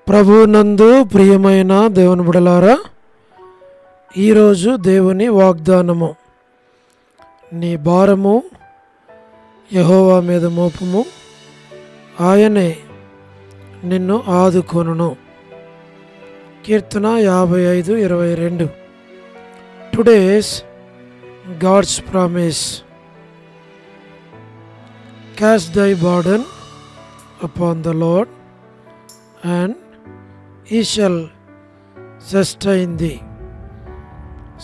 ప్రభునందు ప్రియమైన దేవుని బిడ్డలారా, ఈరోజు దేవుని వాగ్దానము. నీ భారము యెహోవా మీద మోపుము, ఆయనే నిన్ను ఆదుకొనును. కీర్తన 55:22. Today's God's promise. Cast thy burden upon the Lord, and he shall sustain thee.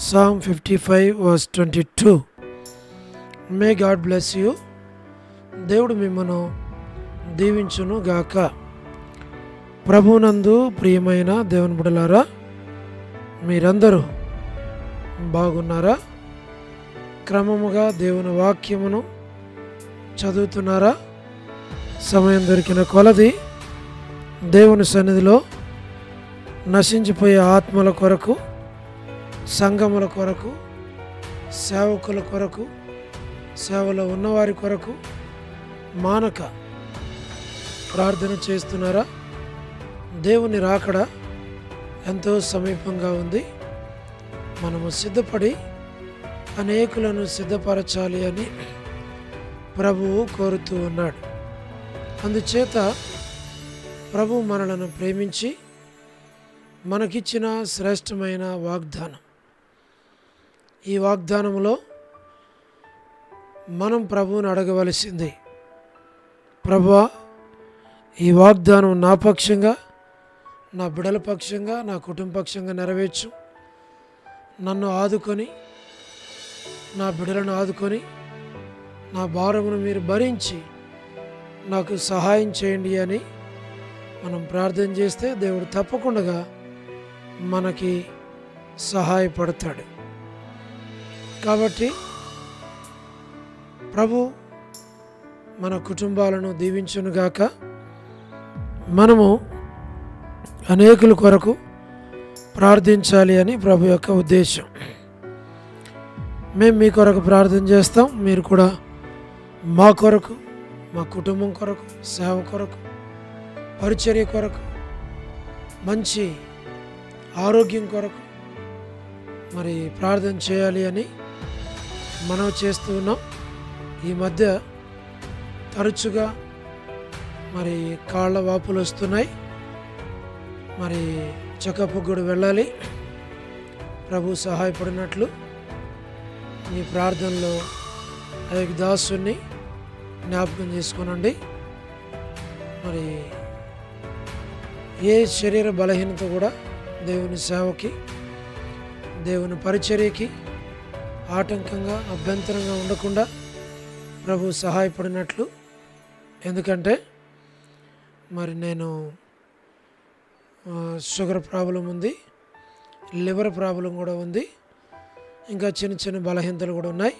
Psalm 55:22. May God bless you. దేవుడు మిమ్మను దీవించును గాక. ప్రభునందు ప్రియమైన దేవుని బిడ్డలారా, మీరందరూ బాగున్నారా? క్రమముగా దేవుని వాక్యమును చదువుతున్నారా? సమయం దొరికిన కొలది దేవుని సన్నిధిలో నశించిపోయే ఆత్మల కొరకు, సంఘముల కొరకు, సేవకుల కొరకు, సేవలో ఉన్నవారి కొరకు మానక ప్రార్థన చేస్తున్నారా? దేవుని రాకడ ఎంతో సమీపంగా ఉంది. మనము సిద్ధపడి అనేకులను సిద్ధపరచాలి అని ప్రభువు కోరుతూ ఉన్నాడు. అందుచేత ప్రభు మనలను ప్రేమించి మనకిచ్చిన శ్రేష్టమైన వాగ్దానం. ఈ వాగ్దానంలో మనం ప్రభువుని అడగవలసింది, ప్రభువా, ఈ వాగ్దానం నా పక్షంగా, నా బిడ్డల పక్షంగా, నా కుటుంబ పక్షంగా నెరవేర్చు. నన్ను ఆదుకొని, నా బిడ్డలను ఆదుకొని, నా భారమును మీరు భరించి నాకు సహాయం చేయండి అని మనం ప్రార్థన చేస్తే దేవుడు తప్పకుండా మనకి సహాయపడతాడు. కాబట్టి ప్రభు మన కుటుంబాలను దీవించునుగాక. మనము అనేకుల కొరకు ప్రార్థించాలి అని ప్రభు యొక్క ఉద్దేశం. మేము మీ కొరకు ప్రార్థన చేస్తాం. మీరు కూడా మా కొరకు, మా కుటుంబం కొరకు, సేవ కొరకు, పరిచర్య కొరకు, మంచి ఆరోగ్యం కొరకు మరి ప్రార్థన చేయాలి అని మనం చేస్తూ ఉన్నాం. ఈ మధ్య తరచుగా మరి కాళ్ళ వాపులు వస్తున్నాయి. మరి చెకప్కు కూడా వెళ్ళాలి. ప్రభు సహాయపడినట్లు మీ ప్రార్థనలో అయ్యకి దాసుని జ్ఞాపకం చేసుకునండి. మరి ఏ శరీర బలహీనత కూడా దేవుని సేవకి, దేవుని పరిచర్యకి ఆటంకంగా, అభ్యంతరంగా ఉండకుండా ప్రభు సహాయపడినట్లు. ఎందుకంటే మరి నేను షుగర్ ప్రాబ్లం ఉంది, లివర్ ప్రాబ్లం కూడా ఉంది, ఇంకా చిన్న చిన్న బలహీనతలు కూడా ఉన్నాయి.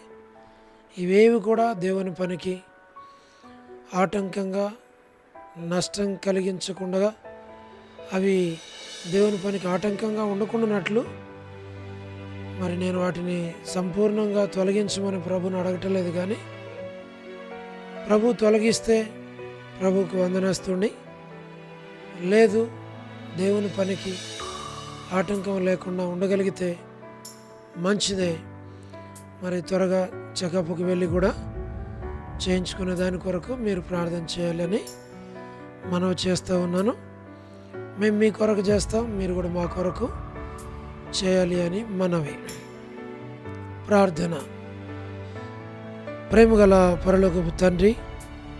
ఇవేవి కూడా దేవుని పనికి ఆటంకంగా, నష్టం కలిగించకుండా, అవి దేవుని పనికి ఆటంకంగా ఉండకుండానట్లు మరి నేను వాటిని సంపూర్ణంగా తొలగించమని ప్రభుని అడగటలేదు. కానీ ప్రభు తొలగిస్తే ప్రభుకు వందనేస్తుండి, లేదు దేవుని పనికి ఆటంకం లేకుండా ఉండగలిగితే మంచిదే. మరి త్వరగా చెకప్కి వెళ్ళి కూడా చేయించుకునే దాని కొరకు మీరు ప్రార్థన చేయాలని మనవి చేస్తూ ఉన్నాను. మేము మీ కొరకు చేస్తాం, మీరు కూడా మా కొరకు చేయాలి అని మనవి. ప్రార్థన. ప్రేమగల పరలోకపు తండ్రి,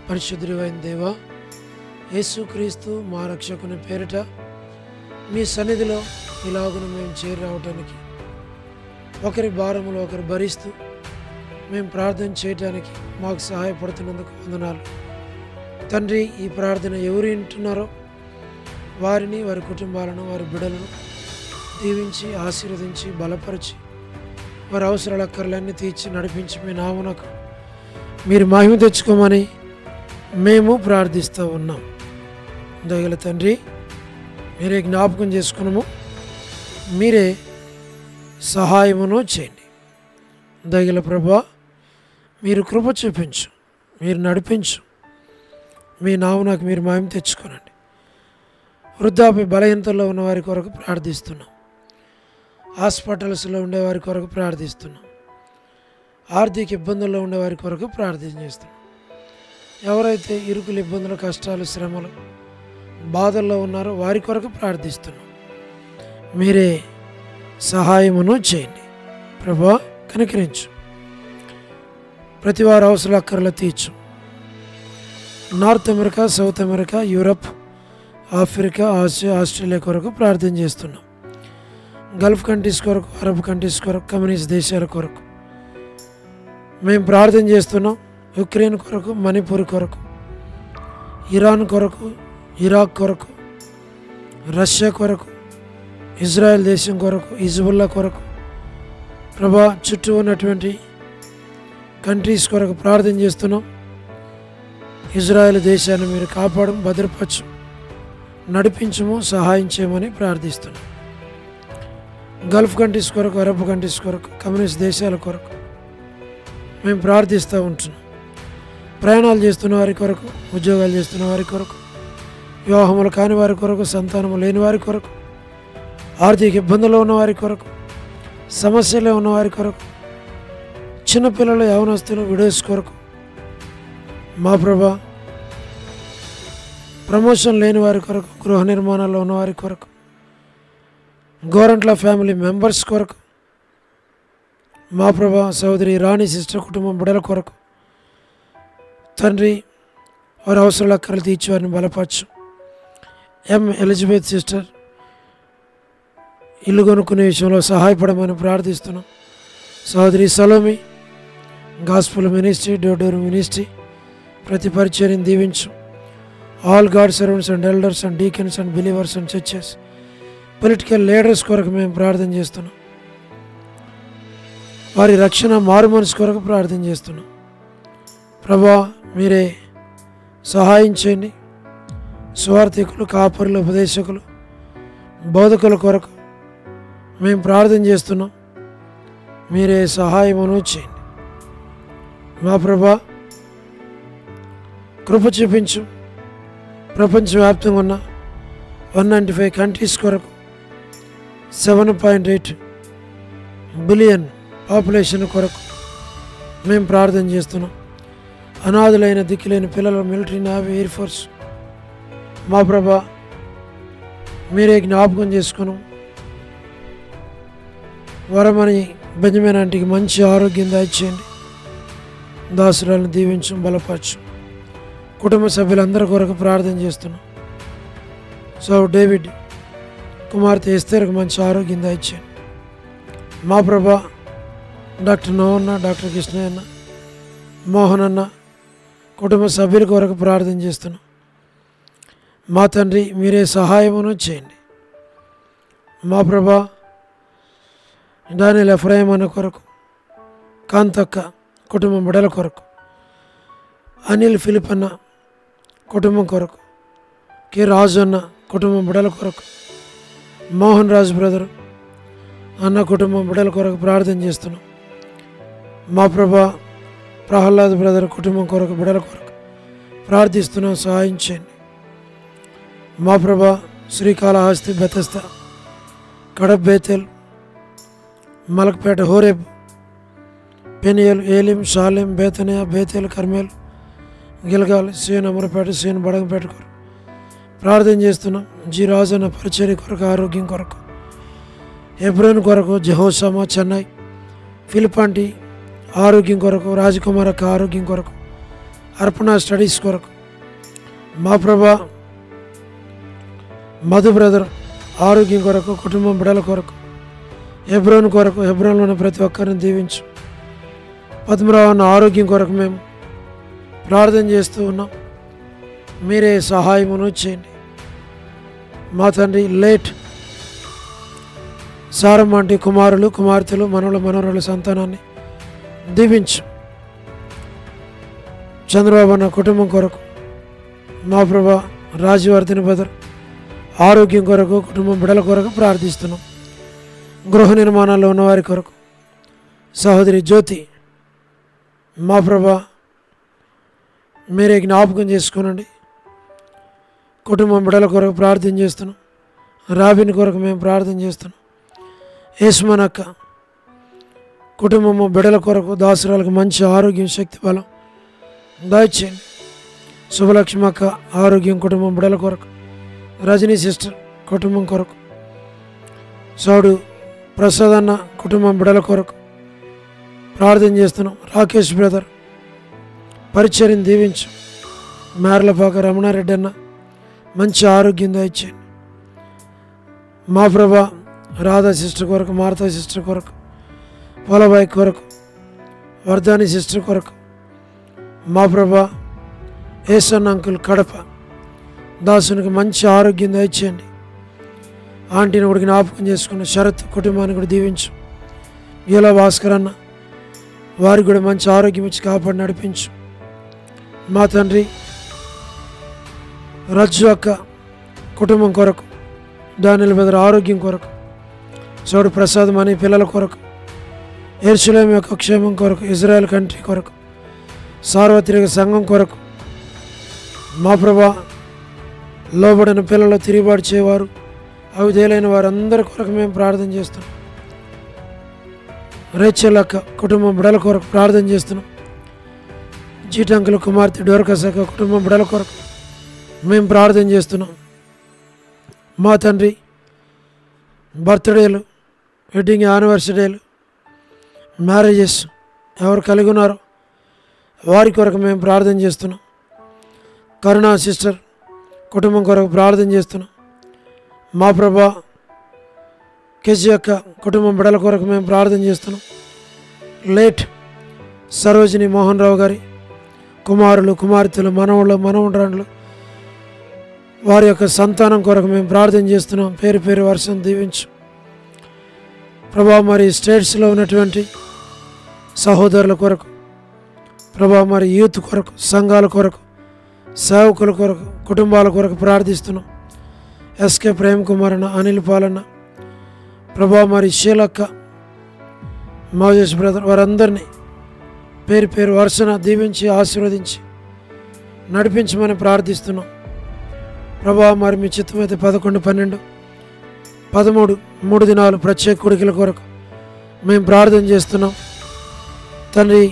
పరిశుద్ధుడైన దేవా, యేసుక్రీస్తు మా రక్షకుని పేరిట మీ సన్నిధిలో ఇలాగున మేము చేరి రావటానికి, ఒకరి భారములు ఒకరు భరిస్తూ మేము ప్రార్థన చేయటానికి మాకు సహాయపడుతున్నందుకు వందనాలు తండ్రి. ఈ ప్రార్థన ఎవరు వింటున్నారో వారిని, వారి కుటుంబాలను, వారి బిడ్డలను దీవించి, ఆశీర్వదించి, బలపరిచి, వారి అవసరాల అక్కర్లన్నీ తీర్చి నడిపించి మీ నామమునకు మీరు మహిమ తెచ్చుకోమని మేము ప్రార్థిస్తూ ఉన్నాం. దయగల తండ్రి, మీరే జ్ఞాపకం చేసుకున్నాము, మీరే సహాయమును చేయండి. దయగల ప్రభువా, మీరు కృప చూపించు, మీరు నడిపించు, మీ నామమునకు మీరు మహిమ తెచ్చుకోనండి. వృద్ధాప్య బలహీనతల్లో ఉన్న వారి కొరకు ప్రార్థిస్తున్నాం. హాస్పిటల్స్లో ఉండేవారి కొరకు ప్రార్థిస్తున్నాం. ఆర్థిక ఇబ్బందుల్లో ఉండేవారి కొరకు ప్రార్థన చేస్తున్నాం. ఎవరైతే ఇరుకులు, ఇబ్బందులు, కష్టాలు, శ్రమలు, బాధల్లో ఉన్నారో వారి కొరకు ప్రార్థిస్తున్నాం. మీరే సహాయమును చేయండి ప్రభువా, కనికరించు. ప్రతి వారి అవసరాల అక్కర్లు తీర్చు. North America, south America, Europe, Africa, Asia, Australia కొరకు ప్రార్థన చేస్తున్నాం. గల్ఫ్ కంట్రీస్ కొరకు, అరబ్ కంట్రీస్ కొరకు, కమ్యూనిస్ట్ దేశాల కొరకు మేము ప్రార్థన చేస్తున్నాం. యుక్రెయిన్ కొరకు, మణిపూర్ కొరకు, ఇరాన్ కొరకు, ఇరాక్ కొరకు, రష్యా కొరకు, ఇజ్రాయెల్ దేశం కొరకు, హిజ్బుల్లా కొరకు ప్రభా, చుట్టూ ఉన్నటువంటి కంట్రీస్ కొరకు ప్రార్థన చేస్తున్నాం. ఇజ్రాయెల్ దేశాన్ని మీరు కాపాడం, భద్రపరచు, నడిపించము, సహాయం చేయమని ప్రార్థిస్తున్నాం. గల్ఫ్ కంట్రీస్ కొరకు, అరబ్ కంట్రీస్ కొరకు, కమ్యూనిస్ట్ దేశాల కొరకు మేము ప్రార్థిస్తూ ఉంటున్నాం. ప్రయాణాలు చేస్తున్న వారి కొరకు, ఉద్యోగాలు చేస్తున్న వారి కొరకు, వివాహములు కాని వారి కొరకు, సంతానము లేని వారి కొరకు, ఆర్థిక ఇబ్బందుల్లో ఉన్న వారి కొరకు, సమస్యలో ఉన్న వారి కొరకు, చిన్నపిల్లలు, యవనస్తులు, విడోస్ కొరకు మా ప్రభా, ప్రమోషన్ లేని వారి కొరకు, గృహ నిర్మాణాల్లో ఉన్న వారి కొరకు, గోరంట్ల ఫ్యామిలీ మెంబర్స్ కొరకు మా ప్రభా, సోదరి రాణి సిస్టర్ కుటుంబం బిడ్డల కొరకు తండ్రి, వారి అవసరాల అక్కర్లు తీర్చి వారిని బలపరచు. ఎం ఎలిజబెత్ సిస్టర్ ఇల్లు కొనుక్కునే విషయంలో సహాయపడమని ప్రార్థిస్తున్నాం. సోదరి Salomi gospel ministry, door ministry ప్రతి పరిచర్యను దీవించు. All God servants and elders and deacons and believers and churches, political leaders కొరకు మేము ప్రార్థన చేస్తున్నాం. వారి రక్షణ, మారు మనసు కొరకు ప్రార్థన చేస్తున్నాం. ప్రభా, మీరే సహాయం చేయండి. సువార్థికులు, కాపరులు, ఉపదేశకులు, బోధకుల కొరకు మేము ప్రార్థన చేస్తున్నాం. మీరే సహాయమును చేయండి. మా ప్రభా, కృప చూపించు. ప్రపంచవ్యాప్తంగా ఉన్న 195 కంట్రీస్ కొరకు 7.8 బిలియన్ పాపులేషన్ కొరకు మేము ప్రార్థన చేస్తున్నాం. అనాథులైన, దిక్కులేని పిల్లలు, మిలిటరీ, నేవీ, ఎయిర్ ఫోర్స్ మా ప్రభా, మీరే జ్ఞాపకం చేసుకున్నాం. వరమని బెంజమిన్ ఆంటీకి మంచి ఆరోగ్యం దయచేయండి. దాసురాలను దీవించు, బలపరచు. కుటుంబ సభ్యులందరి కొరకు ప్రార్థన చేస్తున్నాం. సో డేవిడ్ కుమార్తె ఎస్తేర్కు మంచి ఆరోగ్యం దయచేయండి. మా ప్రభా, డాక్టర్ నోవన్న, డాక్టర్ కృష్ణయ్య అన్న, మోహన్ అన్న కుటుంబ సభ్యుల కొరకు ప్రార్థన చేస్తున్నాం. మా తండ్రి, మీరే సహాయమును చేయండి. మా ప్రభా, డానియల్ ఎఫ్రాయిం అన్న కొరకు, కాంతక్క కుటుంబం బిడ్డల కొరకు, అనిల్ ఫిలిప్ అన్న కుటుంబం కొరకు, కె రాజు అన్న కుటుంబం బిడ్డల కొరకు, మోహన్ రాజు బ్రదరు అన్న కుటుంబం బిడ్డల కొరకు ప్రార్థన చేస్తున్నాం. మా ప్రభా, ప్రహ్లాద్ బ్రదర్ కుటుంబం కొరకు, బిడ్డల కొరకు ప్రార్థిస్తున్నాం. సహాయం చేయండి. మా ప్రభా, శ్రీకాళహస్తి, బెతస్తా, కడబ్, Bethel, Malakpet, Horeb, Peniel, Elim, Shalem, Bethania, Bethel, Carmel, Gilgal, Zion, Amarapeta, Zion, Badangpet కొరకు ప్రార్థన చేస్తున్నాం. జి రాజు అన్న పరిచర్య కొరకు, ఆరోగ్యం కొరకు, హెబ్రోన్ కొరకు, జెహోషామా, చెన్నై, ఫిలిపాంటి ఆరోగ్యం కొరకు, రాజకుమార్ అక్క ఆరోగ్యం కొరకు, అర్పణ స్టడీస్ కొరకు మా ప్రభా, మధు బ్రదర్ ఆరోగ్యం కొరకు, కుటుంబం బిడ్డల కొరకు, హెబ్రోన్ కొరకు, హెబ్రోన్లోని ప్రతి ఒక్కరిని దీవించు. పద్మరావు అన్న ఆరోగ్యం కొరకు మేము ప్రార్థన చేస్తూ ఉన్నాం. మీరే సహాయమును చేయండి. మా తండ్రి, లేట్ సారమ్మ అంటే కుమారులు, కుమార్తెలు, మనవల, మనవరాల సంతానాన్ని దీవించు. చంద్రబాబు అన్న కుటుంబం కొరకు మా ప్రభా, రాజవర్ధన్ బ్రదర్ ఆరోగ్యం కొరకు, కుటుంబం బిడ్డల కొరకు ప్రార్థిస్తున్నాం. గృహ నిర్మాణాల్లో ఉన్నవారి కొరకు, సహోదరి జ్యోతి మా ప్రభా, మీరే జ్ఞాపకం చేసుకోనండి. కుటుంబం బిడ్డల కొరకు ప్రార్థన చేస్తున్నాం. రాబిన్ కొరకు మేము ప్రార్థన చేస్తున్నాం. యేసుమన్ అక్క కుటుంబము బిడ్డల కొరకు దాసురాలకు మంచి ఆరోగ్యం, శక్తి, బలం దయచేయండి. శుభలక్ష్మి అక్క ఆరోగ్యం, కుటుంబం బిడ్డల కొరకు. రజనీ సిస్టర్ కుటుంబం కొరకు. సౌడు ప్రసాద్ అన్న కుటుంబం బిడ్డల కొరకు ప్రార్థన చేస్తున్నాం. రాకేష్ బ్రదర్ పరిచర్యను దీవించు. మేర్లపాక రమణారెడ్డి అన్న మంచి ఆరోగ్యం దయచేయండి. మా ప్రభా రాధా సిస్టర్ కొరకు, మారుతా సిస్టర్ కొరకు, పోలబాయ్ కొరకు, వర్ధాని సిస్టర్ కొరకు. మా ప్రభా ఏసన్ అంకుల్ కడప దాసునికి మంచి ఆరోగ్యం దయచేయండి. ఆంటీని కూడా జ్ఞాపకం చేసుకున్న శరత్ కుటుంబాన్ని కూడా దీవించు. ఈల భాస్కర్ అన్న వారికి కూడా మంచి ఆరోగ్యం ఇచ్చి కాపాడి నడిపించు. మా తండ్రి రజ్జు అక్క కుటుంబం కొరకు, డానియల్ బెదర్ ఆరోగ్యం కొరకు, చౌడు ప్రసాదం అనే పిల్లల కొరకు, యెరూషలేము యొక్క క్షేమం కొరకు, ఇజ్రాయెల్ కంట్రీ కొరకు, సార్వత్రిక సంఘం కొరకు. మా ప్రభా లోబడిన పిల్లలు, తిరుగుబాటు చేయవారు, అవిధేయులైన వారందరి కొరకు మేము ప్రార్థన చేస్తున్నాం. రేచల్ అక్క కుటుంబం బిడల కొరకు ప్రార్థన చేస్తున్నాం. జీటంకుల కుమార్తె డోర్కస్ అక్క కుటుంబం బిడల కొరకు మేము ప్రార్థన చేస్తున్నాం. మా తండ్రి బర్త్డేలు, వెడ్డింగ్ యానివర్సరీలు, మ్యారేజెస్ ఎవరు కలిగి ఉన్నారో వారి కొరకు మేము ప్రార్థన చేస్తున్నాం. కరుణా సిస్టర్ కుటుంబం కొరకు ప్రార్థన చేస్తున్నాం. మా ప్రభా కేజీ యొక్క కుటుంబం బిడల కొరకు మేము ప్రార్థన చేస్తున్నాం. లేట్ సరోజిని మోహన్ రావు గారి కుమారులు, కుమార్తెలు, మనవుళ్ళు, మనవుండ్రాండ్లు వారి యొక్క సంతానం కొరకు మేము ప్రార్థన చేస్తున్నాం. పేరు పేరు వర్షం దీవించు ప్రభా. మరి స్టేట్స్లో ఉన్నటువంటి సహోదరుల కొరకు ప్రభా, మరి యూత్ కొరకు, సంఘాల కొరకు, సేవకుల కొరకు, కుటుంబాల కొరకు ప్రార్థిస్తున్నాం. ఎస్కే ప్రేమ్ కుమార్ అన్న, అనిల్ పాలన్న ప్రభా, మరి షీలక్క, మోజెస్ బ్రదర్ వారందరినీ పేరు పేరు వరుసన దీవించి ఆశీర్వదించి నడిపించమని ప్రార్థిస్తున్నాం. ప్రభా మరి మీ చిత్తమైతే 11, 12, 13 3 దినాలు ప్రత్యేక కొడుకుల కొరకు మేము ప్రార్థన చేస్తున్నాం. తండ్రి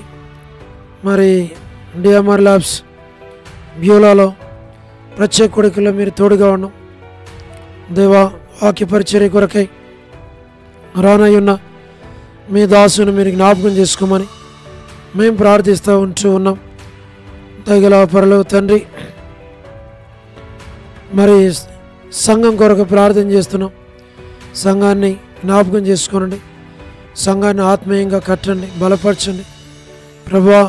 మరి డిఎంఆర్ ల్యాబ్స్ బ్యూలాలో ప్రత్యేక కొడుకుల్లో మీరు తోడుగా ఉన్నాం దేవా. వాక్య పరిచర్య కొరకై రానయ్యున్న మీ దాసును మీరు జ్ఞాపకం చేసుకోమని మేము ప్రార్థిస్తూ ఉన్నాం. దయగల పరలోక తండ్రి, మరి సంఘం కొరకు ప్రార్థన చేస్తున్నాం. సంఘాన్ని జ్ఞాపకం చేసుకోనండి, సంఘాన్ని ఆత్మీయంగా కట్టండి, బలపరచండి ప్రభువా.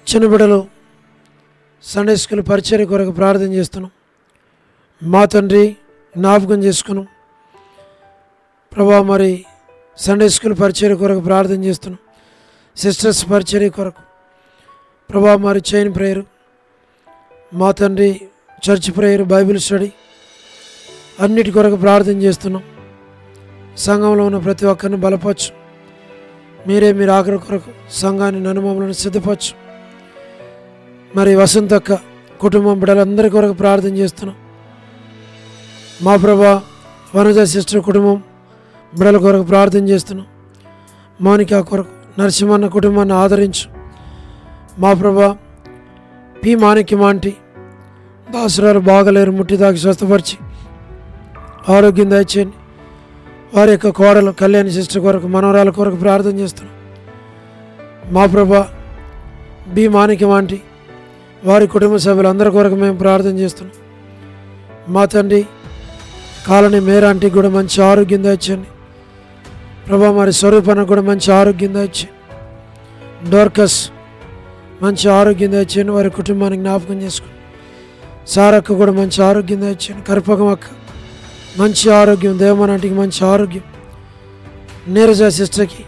చిన్న బిడ్డలు సండే స్కూల్ పరిచర్య కొరకు ప్రార్థన చేస్తున్నాం. మా తండ్రి జ్ఞాపకం చేసుకున్నాం ప్రభా. మరి సండే స్కూల్ పరిచర్య కొరకు ప్రార్థన చేస్తున్నాం. సిస్టర్స్ పరిచర్య కొరకు ప్రభా, మరి చైన్ ప్రేయరు, మా తండ్రి చర్చ్ ప్రేయర్, బైబిల్ స్టడీ అన్నిటి కొరకు ప్రార్థన చేస్తున్నాం. సంఘంలో ఉన్న ప్రతి ఒక్కరిని బలపరచు. మీరే మీరు ఆఖరి కొరకు సంఘాన్ని ననుమములను సిద్ధపరచు. మరి వసంతక్క కుటుంబం బిడ్డలందరి కొరకు ప్రార్థన చేస్తున్నాం. మా ప్రభా వనజ సిస్టర్ కుటుంబం బిడ్డల కొరకు ప్రార్థన చేస్తున్నాం. మౌనిక కొరకు, నరసింహన్న కుటుంబాన్ని ఆదరించు. మా ప్రభా పి మాణిక్యం ఆంటీ దాసురాలు బాగలేరు, ముట్టి దాకి స్వస్థపరిచి ఆరోగ్యం దయచేయండి. వారి యొక్క కోడలు కళ్యాణి సిస్టర్ కొరకు, మనవరాల కొరకు ప్రార్థన చేస్తున్నాం. మా ప్రభా బి మాణిక్యం ఆంటీ వారి కుటుంబ సభ్యులందరి కొరకు మేము ప్రార్థన చేస్తున్నాం. మా తండ్రి కాలనీ మేరాంటికి కూడా మంచి ఆరోగ్యం దయచేయండి ప్రభా. మరి స్వరూపానికి కూడా మంచి ఆరోగ్యం దయచేయండి. డోర్కస్ మంచి ఆరోగ్యం దయచేయండి, వారి కుటుంబానికి జ్ఞాపకం చేసుకోండి. సారక్క కూడా మంచి ఆరోగ్యం దయచేయండి. కరుపకం అక్క మంచి ఆరోగ్యం, దేవమనాటికి మంచి ఆరోగ్యం. నీరజ సిస్టర్కి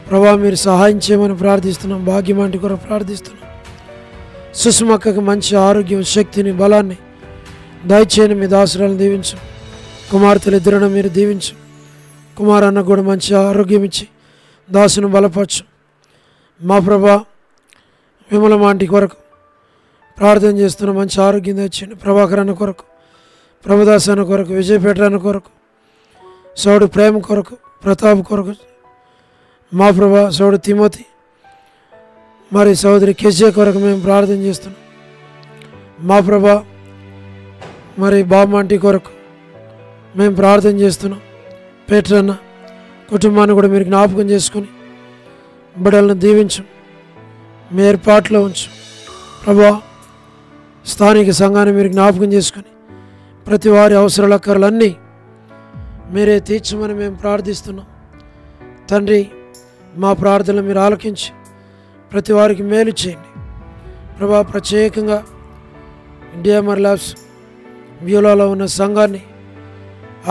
ప్రభా మీరు సహాయం చేయమని ప్రార్థిస్తున్నాం. భాగ్యమాంటి కూడా ప్రార్థిస్తున్నాం. సుష్మక్కకి మంచి ఆరోగ్యం, శక్తిని, బలాన్ని దయచేయని మీ దాసురాలను దీవించు. కుమార్తెలు ఇద్దరును మీరు దీవించు. కుమారన్న కూడా మంచి ఆరోగ్యం ఇచ్చి దాసును బలపరచు. మా ప్రభా విమలమాంటి కొరకు ప్రార్థన చేస్తున్నాం. మంచి ఆరోగ్యం తెచ్చండి. ప్రభాకర్ అన్న కొరకు, ప్రభుదాస్ అన్న కొరకు, విజయపేట అన్న కొరకు, సోడు ప్రేమ కొరకు, ప్రతాప్ కొరకు, మా ప్రభా సోడు తిమోతి, మరి సోదరి కేజే కొరకు మేము ప్రార్థన చేస్తున్నాం. మా ప్రభా మరి బామ్మంటి కొరకు మేము ప్రార్థన చేస్తున్నాం. పేట్రన్న కుటుంబాన్ని కూడా మీరు జ్ఞాపకం చేసుకొని బిడ్డలను దీవించు, మీ ఏర్పాట్లో ఉంచు ప్రభా. స్థానిక సంఘాన్ని మీరు జ్ఞాపకం చేసుకొని ప్రతి వారి అవసరాల అక్కర్లన్నీ మీరే తీర్చమని మేము ప్రార్థిస్తున్నాం. తండ్రి, మా ప్రార్థనలు మీరు ఆలకించి ప్రతి వారికి మేలు చేయండి ప్రభా. ప్రత్యేకంగా డిఎంఆర్ ల్యాబ్స్ వ్యూలాలో ఉన్న సంఘాన్ని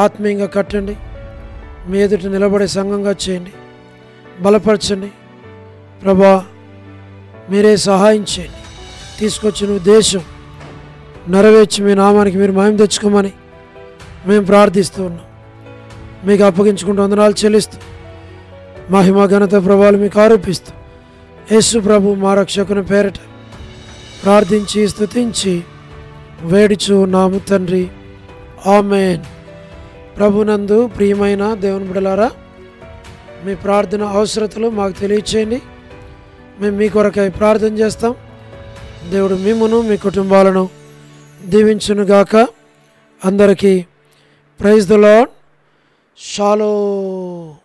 ఆత్మీయంగా కట్టండి, మీ ఎదుట నిలబడే సంఘంగా చేయండి, బలపరచండి ప్రభా. మీరే సహాయం చేయండి. తీసుకొచ్చిన ఉద్దేశం నెరవేర్చి మీ నామానికి మీరు మహిమ తెచ్చుకోమని మేము ప్రార్థిస్తూ ఉన్నాం. మీకు అప్పగించుకుంటూ వందనాలు చెల్లిస్తూ మహిమ ఘనత ప్రభావాలు మీకు ఆరోపిస్తూ యేసు ప్రభు మా రక్షకుని పేరట ప్రార్థించి స్తుతించి వేడుచు ఉన్నాము తండ్రి, ఆమేన్. ప్రభునందు ప్రియమైన దేవుని బిడ్డలారా, మీ ప్రార్థన అవసరతలు మాకు తెలియచేయండి. మేము మీ కొరకై ప్రార్థన చేస్తాం. దేవుడు మిమ్మును మీ కుటుంబాలను దీవించునుగాక. అందరికీ ప్రైజ్ ది లార్డ్. షాలోమ్.